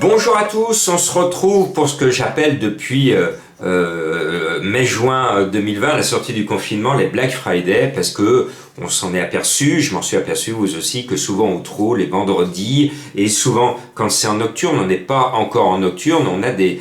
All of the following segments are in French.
Bonjour à tous, on se retrouve pour ce que j'appelle depuis mai-juin 2020, la sortie du confinement, les Black Friday, parce que on s'en est aperçu, je m'en suis aperçu vous aussi, que souvent ou trop les vendredis, et souvent quand c'est en nocturne, on n'est pas encore en nocturne, on a des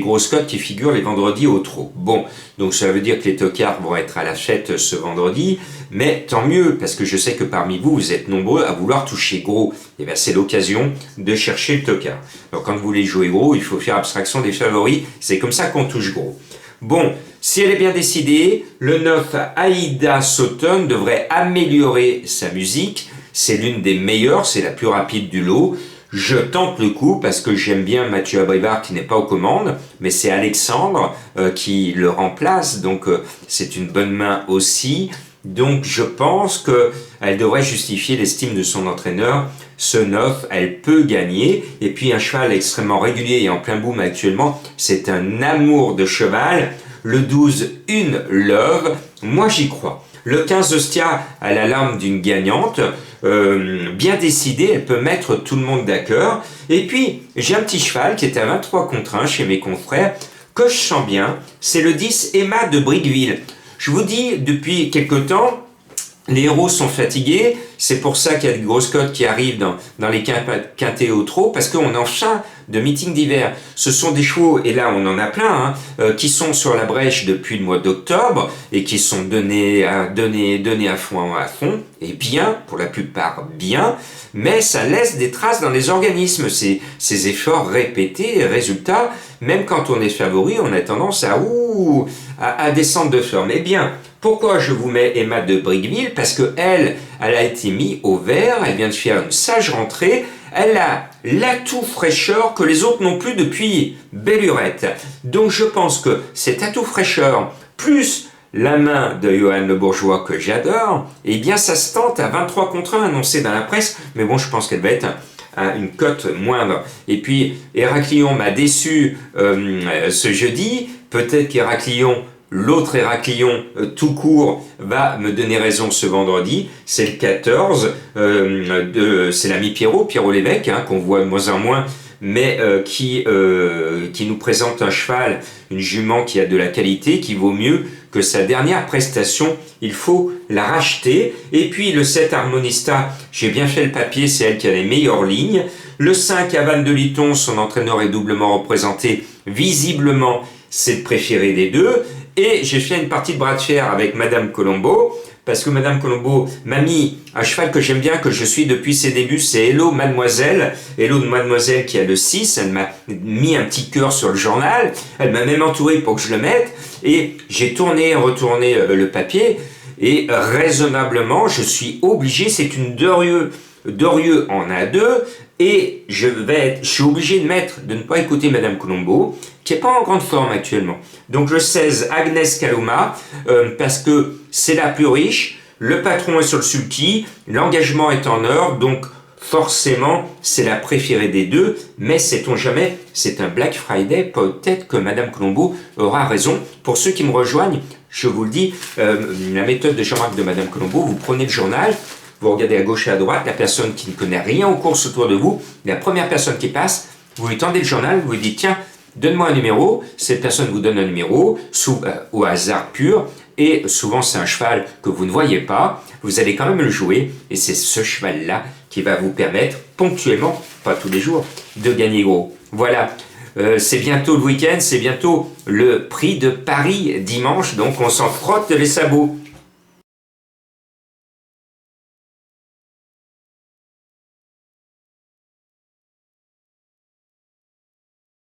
grosses cotes qui figurent les vendredis au trop. Bon, donc ça veut dire que les tocards vont être à la fête ce vendredi, mais tant mieux, parce que je sais que parmi vous, vous êtes nombreux à vouloir toucher gros. Et bien c'est l'occasion de chercher le tocard. Donc quand vous voulez jouer gros, il faut faire abstraction des favoris, c'est comme ça qu'on touche gros. Bon, si elle est bien décidée, le 9 Aïda Sauton devrait améliorer sa musique. C'est l'une des meilleures, c'est la plus rapide du lot. Je tente le coup parce que j'aime bien Mathieu Abrivard qui n'est pas aux commandes, mais c'est Alexandre qui le remplace, donc c'est une bonne main aussi. Donc je pense qu'elle devrait justifier l'estime de son entraîneur. Ce 9, elle peut gagner. Et puis un cheval extrêmement régulier et en plein boom actuellement, c'est un amour de cheval. Le 12, une Love. Moi j'y crois. Le 15 Ostia a la larme d'une gagnante. Bien décidée, elle peut mettre tout le monde d'accord. Et puis j'ai un petit cheval qui est à 23 contre 1 chez mes confrères, que je sens bien. C'est le 10 Emma de Briqueville. Je vous dis, depuis quelque temps, les héros sont fatigués. C'est pour ça qu'il y a de grosses cotes qui arrivent dans les quintés au trot, parce qu'on est en fin de meeting d'hiver. Ce sont des chevaux, et là on en a plein, qui sont sur la brèche depuis le mois d'octobre et qui sont donnés à fond, et bien, pour la plupart bien, mais ça laisse des traces dans les organismes, ces efforts répétés. Résultat, même quand on est favori, on a tendance à descendre de forme. Eh bien, pourquoi je vous mets Emma de Briqueville? Parce que elle a été mise au vert, elle vient de faire une sage rentrée, elle a l'atout fraîcheur que les autres n'ont plus depuis belle lurette. Donc je pense que cet atout fraîcheur, plus la main de Johan Le Bourgeois que j'adore, eh bien ça se tente à 23 contre 1 annoncé dans la presse, mais bon je pense qu'elle va être à une cote moindre. Et puis Héraclion m'a déçu ce jeudi, peut-être qu'Héraclion, l'autre Héraclion tout court, va me donner raison ce vendredi. C'est le 14, c'est l'ami Pierrot Lévesque, qu'on voit de moins en moins, mais qui nous présente un cheval, une jument qui a de la qualité, qui vaut mieux que sa dernière prestation. Il faut la racheter. Et puis le 7 Harmonista, j'ai bien fait le papier, c'est elle qui a les meilleures lignes. Le 5 Havane de Liton, son entraîneur est doublement représenté, visiblement c'est le préféré des deux. Et j'ai fait une partie de bras de fer avec Madame Colombo, parce que Madame Colombo m'a mis un cheval que j'aime bien, que je suis depuis ses débuts, c'est Hello Mademoiselle. Hello de Mademoiselle qui a le 6, elle m'a mis un petit cœur sur le journal, elle m'a même entouré pour que je le mette, et j'ai tourné et retourné le papier, et raisonnablement, je suis obligé, c'est une Dorieux en A2, et je suis obligé de ne pas écouter Madame Colombo, qui n'est pas en grande forme actuellement. Donc je 16 Agnès Kaloma, parce que c'est la plus riche, le patron est sur le sulky, l'engagement est en heure, donc forcément c'est la préférée des deux, mais sait-on jamais, c'est un Black Friday, peut-être que Madame Colombo aura raison. Pour ceux qui me rejoignent, je vous le dis, la méthode de Jean-Marc de Madame Colombo, vous prenez le journal, vous regardez à gauche et à droite, la personne qui ne connaît rien aux courses autour de vous, la première personne qui passe, vous lui tendez le journal, vous lui dites tiens, donne-moi un numéro, cette personne vous donne un numéro, au hasard pur, et souvent c'est un cheval que vous ne voyez pas, vous allez quand même le jouer, et c'est ce cheval-là qui va vous permettre, ponctuellement, pas tous les jours, de gagner gros. Voilà, c'est bientôt le week-end, c'est bientôt le prix de Paris dimanche, donc on s'en frotte les sabots.